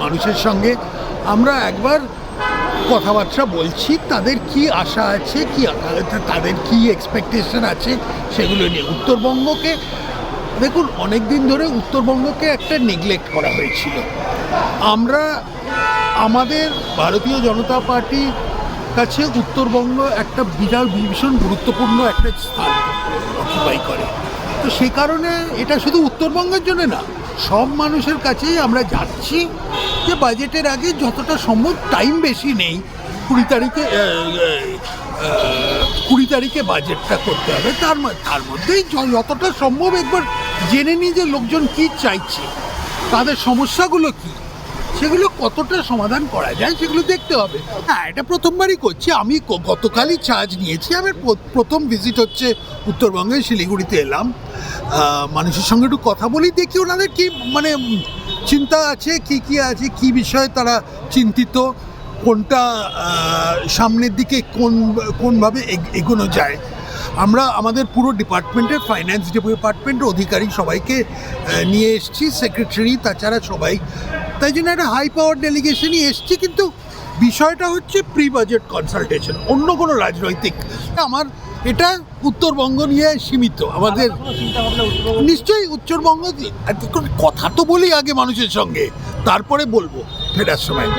মানুষের সঙ্গে আমরা একবার কথাবার্তা বলছি, তাদের কি আশা আছে, কি তাদের কি এক্সপেকটেশন আছে সেগুলো নিয়ে। উত্তরবঙ্গকে দেখুন, অনেক দিন ধরে উত্তরবঙ্গকে একটা নেগলেক্ট করা হয়েছিল। আমরা আমাদের ভারতীয় জনতা পার্টির কাছে উত্তরবঙ্গ একটা ভীষণ গুরুত্বপূর্ণ একটা স্থান অকুপাই করে। তো সেই কারণে এটা শুধু উত্তরবঙ্গের জন্য না, সব মানুষের কাছেই আমরা যাচ্ছি যে বাজেটের আগে যতটা সম্ভব, টাইম বেশি নেই, 20 তারিখে বাজেটটা করতে হবে। তার মধ্যেই যতটা সম্ভব একবার জেনে নিই যে লোকজন কী চাইছে, তাদের সমস্যাগুলো কী, সেগুলো কতটা সমাধান করা যায় সেগুলো দেখতে হবে। হ্যাঁ, এটা প্রথমবারই করছি। আমি গতকালই চার্জ নিয়েছি। আমার প্রথম ভিজিট হচ্ছে উত্তরবঙ্গে, শিলিগুড়িতে এলাম। মানুষের সঙ্গে একটু কথা বলি, দেখি ওনাদের কি মানে চিন্তা আছে, কি আছে, কি বিষয়ে তারা চিন্তিত, কোনটা সামনের দিকে কোনভাবে এগোনো যায়। আমরা আমাদের পুরো ডিপার্টমেন্টের, ফাইন্যান্স ডিপার্টমেন্টের অধিকারী সবাইকে নিয়ে এসেছি, সেক্রেটারি, তাছাড়া সবাই। তাই জন্য একটা হাই পাওয়ার ডেলিগেশনই এসছি। কিন্তু বিষয়টা হচ্ছে প্রি বাজেট কনসালটেশন, অন্য কোনো রাজনৈতিক। আমার এটা উত্তরবঙ্গ নিয়ে সীমিত। আমাদের নিশ্চয়ই উত্তরবঙ্গ কথা তো বলি আগে মানুষের সঙ্গে, তারপরে বলবো ফেরার সময়।